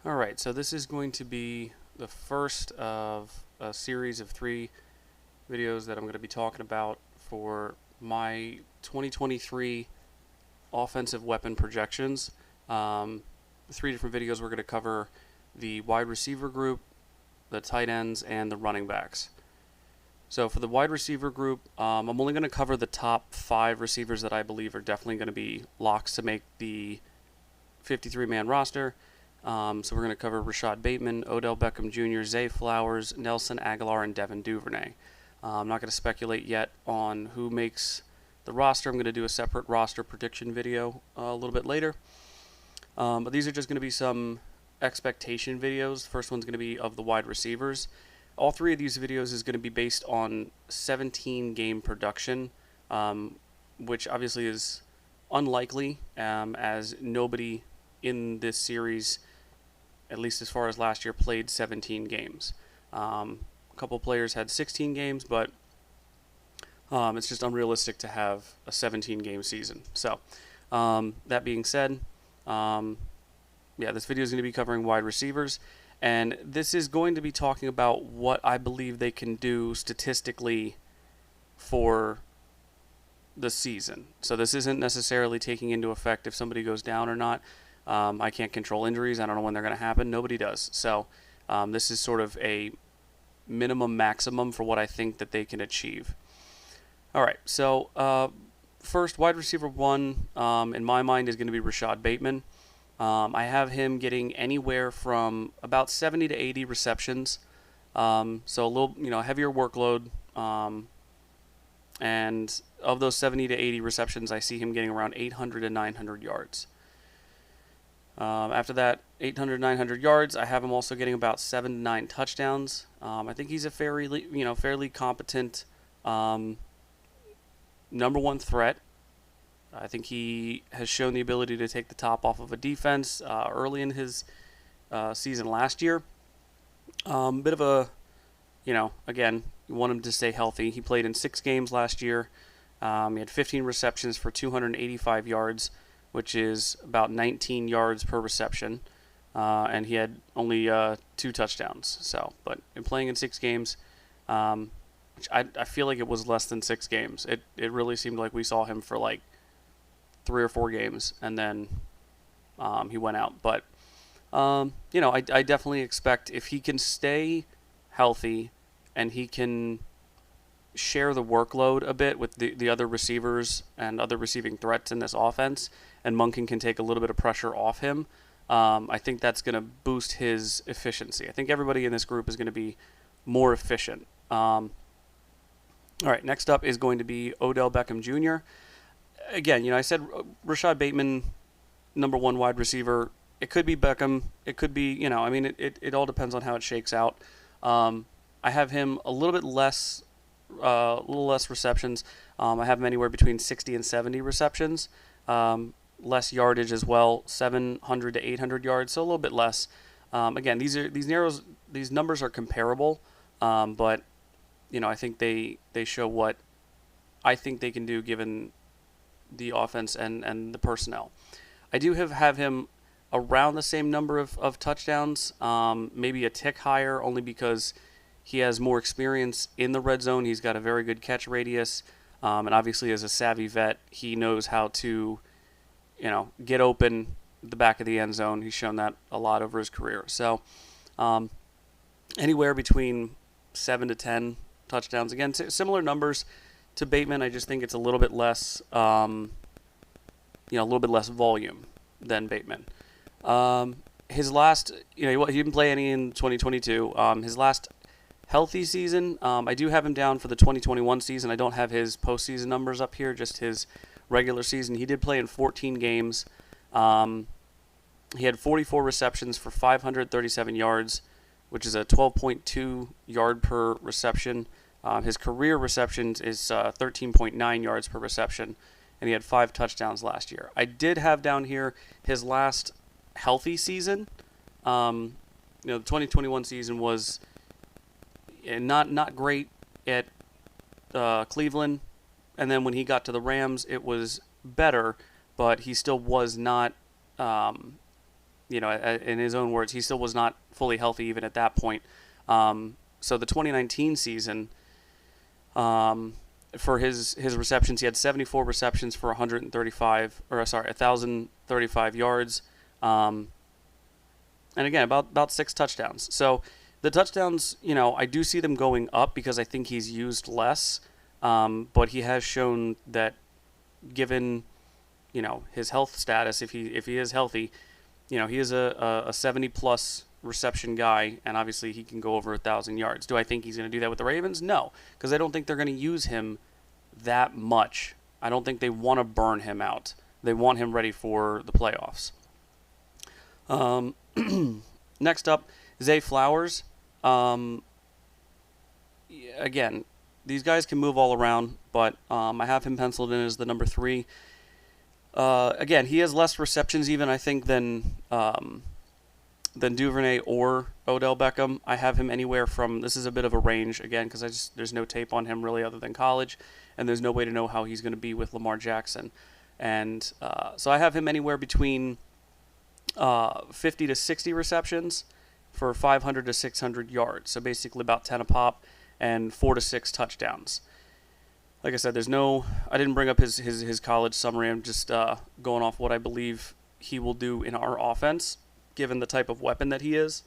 Alright, so this is going to be the first of a series of 3 videos that I'm going to be talking about for my 2023 offensive weapon projections. Um, 3 different videos. We're going to cover the wide receiver group, the tight ends, and the running backs. So for the wide receiver group, I'm only going to cover the top 5 receivers that I believe are definitely going to be locks to make the 53-man roster. So we're going to cover Rashad Bateman, Odell Beckham Jr., Zay Flowers, Nelson Aguilar, and Devin Duvernay. I'm not going to speculate yet on who makes the roster. I'm going to do a separate roster prediction video a little bit later. But these are just going to be some expectation videos. The first one's going to be of the wide receivers. All 3 of these videos is going to be based on 17-game production, which obviously is unlikely, as nobody in this series, at least as far as last year, played 17 games. A couple players had 16 games, but it's just unrealistic to have a 17-game season. So, that being said, this video is going to be covering wide receivers, and this is going to be talking about what I believe they can do statistically for the season. So this isn't necessarily taking into effect if somebody goes down or not. I can't control injuries. I don't know when they're going to happen. Nobody does. So this is sort of a minimum maximum for what I think that they can achieve. All right. So first, wide receiver 1 in my mind is going to be Rashad Bateman. I have him getting anywhere from about 70 to 80 receptions. So a little, heavier workload. And of those 70 to 80 receptions, I see him getting around 800 to 900 yards. After that, 800, 900 yards, I have him also getting about 7 to 9 touchdowns. I think he's a fairly competent number 1 threat. I think he has shown the ability to take the top off of a defense early in his season last year. Bit of a, again, you want him to stay healthy. He played in 6 games last year. He had 15 receptions for 285 yards, which is about 19 yards per reception. And he had only 2 touchdowns. So, but in playing in 6 games, which I feel like it was less than 6 games. It really seemed like we saw him for like 3 or 4 games, and then he went out. But, I definitely expect if he can stay healthy and he can share the workload a bit with the other receivers and other receiving threats in this offense, and Monken can take a little bit of pressure off him, I think that's going to boost his efficiency. I think everybody in this group is going to be more efficient. All right, next up is going to be Odell Beckham Jr. Again, I said Rashad Bateman, number 1 wide receiver. It could be Beckham. It could be, it all depends on how it shakes out. I have him a little bit less, receptions. I have him anywhere between 60 and 70 receptions. Less yardage as well, 700 to 800 yards, so a little bit less. Again, these numbers are comparable, but I think they show what I think they can do given the offense and the personnel. I do have him around the same number of touchdowns, maybe a tick higher, only because he has more experience in the red zone. He's got a very good catch radius, and obviously as a savvy vet, he knows how to, get open the back of the end zone. He's shown that a lot over his career. So anywhere between 7 to 10 touchdowns. Again, similar numbers to Bateman. I just think it's a little bit less, a little bit less volume than Bateman. His last, he didn't play any in 2022. His last healthy season, I do have him down for the 2021 season. I don't have his postseason numbers up here, just his regular season. He did play in 14 games. He had 44 receptions for 537 yards, which is a 12.2 yard per reception. His career receptions is 13.9 yards per reception, and he had 5 touchdowns last year. I did have down here his last healthy season. The 2021 season was not great at Cleveland, and then when he got to the Rams, it was better, but he still was not in his own words, he still was not fully healthy even at that point. So the 2019 season, for his receptions, he had 74 receptions for 1,035 yards, and again about 6 touchdowns. So the touchdowns, I do see them going up because I think he's used less, but he has shown that given his health status, if he is healthy, he is a 70 plus reception guy, and obviously he can go over 1,000 yards. Do I think he's going to do that with the Ravens? No, because I don't think they're going to use him that much. I don't think they want to burn him out. They want him ready for the playoffs. Next up, Zay Flowers. Again, these guys can move all around, but I have him penciled in as the number 3. Again, he has less receptions even, I think, than Duvernay or Odell Beckham. I have him anywhere from, this is a bit of a range, again, because there's no tape on him really other than college, and there's no way to know how he's going to be with Lamar Jackson. And so I have him anywhere between 50 to 60 receptions for 500 to 600 yards. So basically about 10 a pop and 4 to 6 touchdowns. Like I said, I didn't bring up his college summary. I'm just going off what I believe he will do in our offense, given the type of weapon that he is.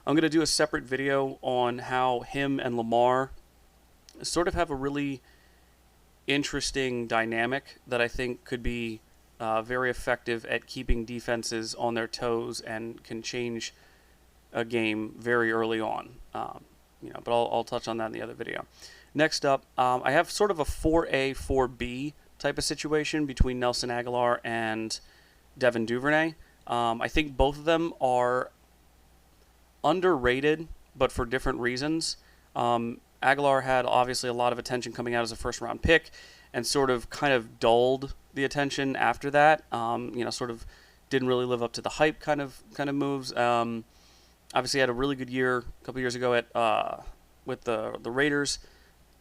I'm going to do a separate video on how him and Lamar sort of have a really interesting dynamic that I think could be very effective at keeping defenses on their toes and can change a game very early on. But I'll touch on that in the other video. Next up, I have sort of a 4A, 4B type of situation between Nelson Agholor and Devin Duvernay. I think both of them are underrated, but for different reasons. Agholor had obviously a lot of attention coming out as a first-round pick, and sort of kind of dulled the attention after that. Sort of didn't really live up to the hype kind of moves. Obviously had a really good year a couple years ago with the Raiders,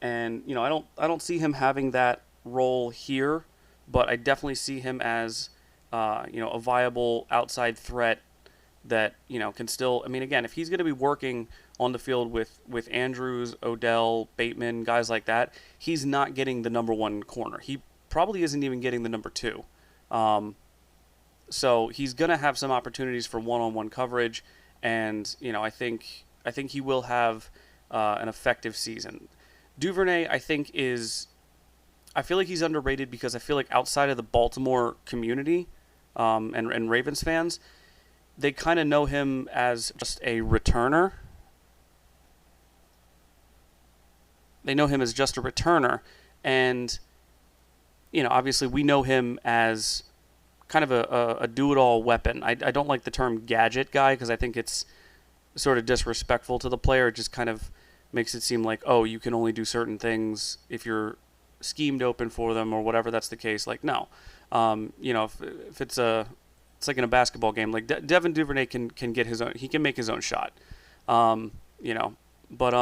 and I don't see him having that role here, but I definitely see him as a viable outside threat that can still. I mean, again, if he's going to be working on the field with Andrews, Odell, Bateman, guys like that, he's not getting the number 1 corner. He probably isn't even getting the number 2. So he's going to have some opportunities for one-on-one coverage, and I think he will have an effective season. Duvernay, I feel like he's underrated because I feel like outside of the Baltimore community and Ravens fans, they kind of know him as just a returner. They know him as just a returner, and obviously we know him as kind of a do-it-all weapon. I don't like the term gadget guy because I think it's sort of disrespectful to the player. It just kind of makes it seem like, oh, you can only do certain things if you're schemed open for them or whatever that's the case. Like, no. If it's like in a basketball game, like Devin Duvernay can get his own, he can make his own shot. But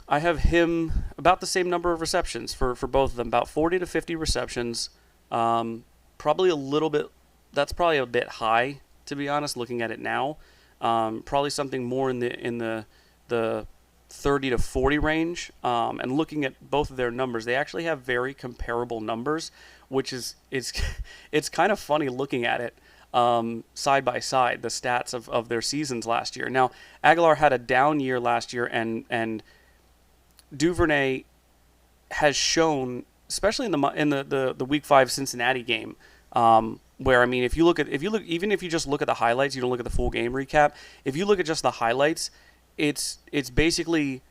I have him about the same number of receptions for both of them, about 40 to 50 receptions. Probably a little bit, that's probably a bit high, to be honest, looking at it now. Probably something more in the 30 to 40 range. And looking at both of their numbers, they actually have very comparable numbers, which is it's kind of funny looking at it side by side, the stats of their seasons last year. Now, Agholor had a down year last year, and Duvernay has shown, especially in the Week 5 Cincinnati game, where, I mean, even if you just look at the highlights, you don't look at the full game recap. If you look at just the highlights, it's basically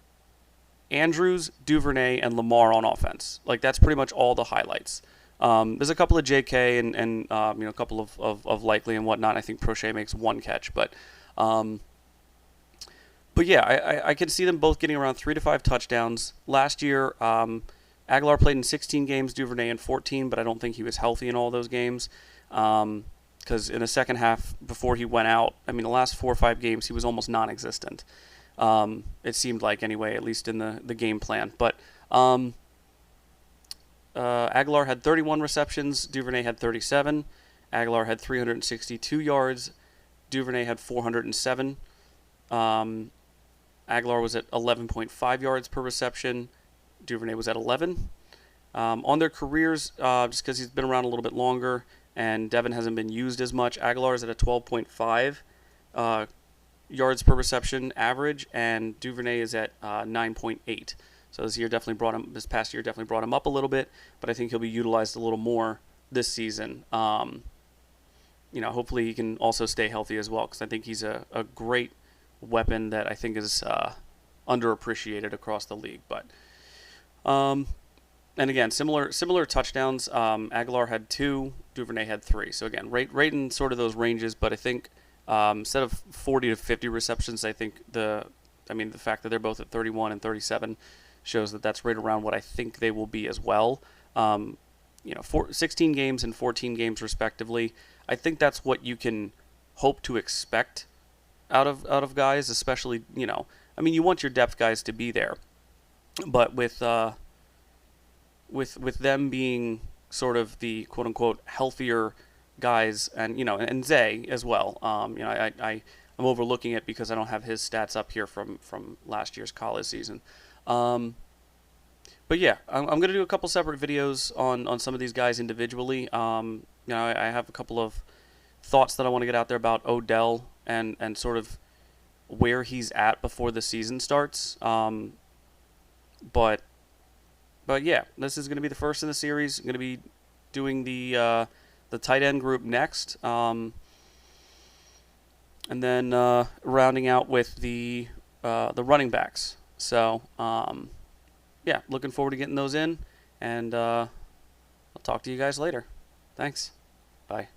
Andrews, Duvernay, and Lamar on offense. Like, that's pretty much all the highlights. There's a couple of JK and a couple of Likely and whatnot. I think Prochet makes one catch, but yeah, I can see them both getting around 3 to 5 touchdowns. Last year, Agholor played in 16 games, Duvernay in 14, but I don't think he was healthy in all those games. Because in the second half, before he went out, I mean, the last 4 or 5 games, he was almost non-existent. It seemed like, anyway, at least in the game plan. But Agholor had 31 receptions, Duvernay had 37, Aguilar had 362 yards. Duvernay had 407. Aguilar was at 11.5 yards per reception. Duvernay was at 11. On their careers, just because he's been around a little bit longer and Devin hasn't been used as much, Aguilar is at a 12.5 yards per reception average, and Duvernay is at 9.8. So this past year definitely brought him up a little bit, but I think he'll be utilized a little more this season. Hopefully he can also stay healthy as well, because I think he's a great weapon that I think is underappreciated across the league. But and again, similar touchdowns. Aguilar had 2, Duvernay had 3. So again, right in sort of those ranges. But I think instead of 40 to 50 receptions, I think the fact that they're both at 31 and 37 shows that that's right around what I think they will be as well. 16 games and 14 games respectively. I think that's what you can hope to expect out of guys, especially, you want your depth guys to be there, but with them being sort of the quote unquote healthier guys, and Zay as well. I'm overlooking it because I don't have his stats up here from last year's college season. But yeah, I'm going to do a couple separate videos on some of these guys individually. I have a couple of thoughts that I want to get out there about Odell and sort of where he's at before the season starts. But yeah, this is going to be the first in the series. I'm going to be doing the tight end group next, and then rounding out with the running backs. So yeah, looking forward to getting those in, and I'll talk to you guys later. Thanks. Bye.